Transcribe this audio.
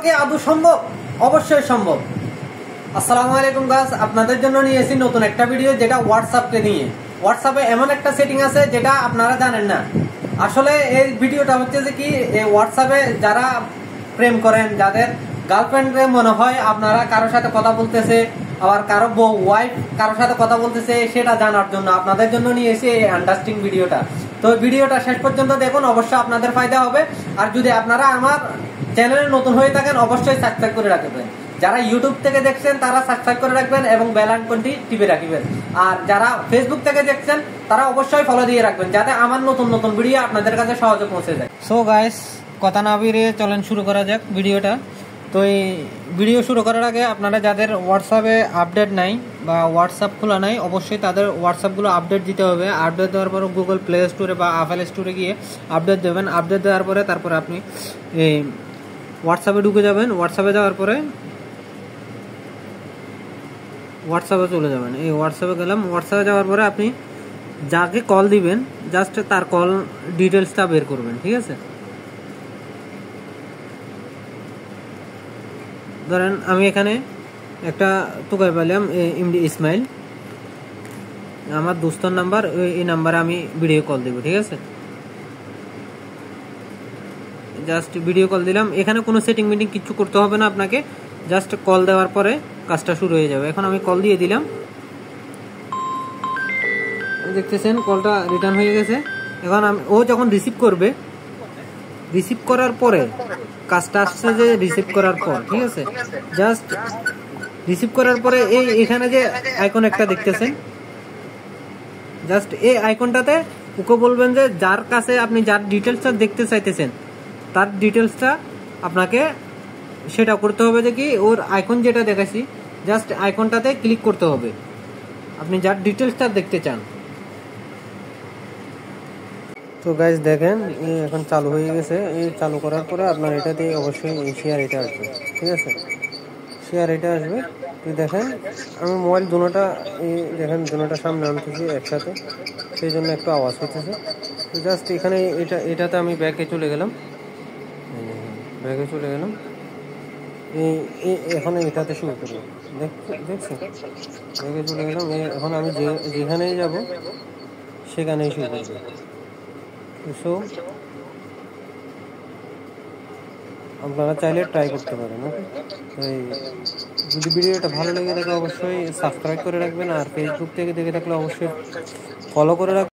কি আদৌ সম্ভব? অবশ্যই সম্ভব। আসসালামু আলাইকুম গাইস, আপনাদের জন্য নিয়ে এসেছি নতুন একটা ভিডিও, যেটা হোয়াটসঅ্যাপকে নিয়ে। হোয়াটসঅ্যাপে এমন একটা সেটিং আছে যেটা আপনারা জানেন না। আসলে এই ভিডিওটা হচ্ছে যে কি, হোয়াটসঅ্যাপে যারা প্রেম করেন, যাদের গার্লফ্রেন্ডে মনে হয় আপনারা কারোর সাথে কথা বলতেছে, আবার কারো বউ ওয়াইফ কারোর সাথে কথা বলতেছে, সেটা জানার জন্য আপনাদের জন্য নিয়ে এসে এই আন্ডারস্ট্যান্ডিং ভিডিওটা। তো ভিডিওটা শেষ পর্যন্ত দেখুন, অবশ্যই আপনাদের ফায়দা হবে। আর যদি আপনারা আমার চ্যানেলে নতুন হয়ে থাকেন, অবশ্যই সাবস্ক্রাইব করে রাখবেন। যারা ইউটিউব থেকে দেখছেন তারা সাবস্ক্রাইব করে রাখবেন এবং বেল আইকনটি টিপে রাখবেন। আর যারা ফেসবুক থেকে দেখছেন তারা অবশ্যই ফলো দিয়ে রাখবেন, যাতে আমার নতুন নতুন ভিডিও আপনাদের কাছে সহজে পৌঁছে যায়। সো গাইস, কথা না বেরিয়ে চলেন শুরু করা যাক ভিডিওটা। তো এই ভিডিও শুরু করার আগে আপনারা যাদের হোয়াটসঅ্যাপে আপডেট নাই বা হোয়াটসঅ্যাপ খোলা নাই, অবশ্যই তাদের হোয়াটসঅ্যাপগুলো আপডেট দিতে হবে। আপডেট দেওয়ার পর গুগল প্লে স্টোরে বা আপেল স্টোরে গিয়ে আপডেট দেবেন। আপডেট দেওয়ার পরে তারপরে আপনি এই হোয়াটসঅ্যাপে ঢুকে যাবেন। হোয়াটসঅ্যাপে যাওয়ার পরে হোয়াটসঅ্যাপে চলে যাবেন। এই হোয়াটসঅ্যাপে গেলাম। হোয়াটসঅ্যাপে যাওয়ার পরে আপনি যাকে কল দিবেন, জাস্ট তার কল ডিটেলসটা বের করবেন, ঠিক আছে? ধরেন আমি এখানে একটা তুকাই পেলাম, এমডি ইসমাইল, আমার দোস্তর নাম্বার, এই নাম্বারে আমি ভিডিও কল দেবো, ঠিক আছে? জাস্ট ভিডিও কল দিলাম। এখানে কোনো সেটিং মিটিং কিছু করতে হবে না আপনাকে, জাস্ট কল দেওয়ার পরে কাজটা শুরু হয়ে যাবে। এখন আমি কল দিয়ে দিলাম, দেখতেছেন কলটা রিটার্ন হয়ে গেছে। এখন ও যখন রিসিভ করবে, রিসিভ করার পরে কাজটা আসছে যে রিসিভ করার পর, ঠিক আছে? জাস্ট রিসিভ করার পরে এই এখানে যে আইকন একটা দেখতেছেন, জাস্ট এই আইকনটাতে ওকে বলবেন যে যার কাছে আপনি যার ডিটেলসটা দেখতে চাইতেছেন তার ডিটেলসটা আপনাকে সেটা করতে হবে, যে কি ওর আইকন যেটা দেখাচ্ছি, জাস্ট আইকনটাতে ক্লিক করতে হবে আপনি যার ডিটেলসটা দেখতে চান। তো গাইজ দেখেন, এখন চালু হয়ে গেছে। এই চালু করার পরে আপনার এটাতে অবশ্যই শেয়ার এটা আসবে, ঠিক আছে? শেয়ার এটা আসবে। তো দেখেন আমি মোবাইল দুটোটা দেখেন দুটোটা সামনে আনতেছি একসাথে, সেই জন্য একটু আওয়াজ হইতেছে। তো জাস্ট এখানে এটাতে আমি ব্যাকে চলে গেলাম, ব্যাকে চলে গেলাম। এখন এটাতে শুরু করবো, দেখছি ব্যাকে চলে গেলাম। এখন আমি যেখানেই যাব সেখানেই শুরু করবো। সো আপনারা চাইলে ট্রাই করতে পারেন। ওকে, যদি ভিডিওটা ভালো লেগে থাকে অবশ্যই সাবস্ক্রাইব করে রাখবেন, আর ফেসবুক থেকে দেখে থাকলে অবশ্যই ফলো করে রাখবেন।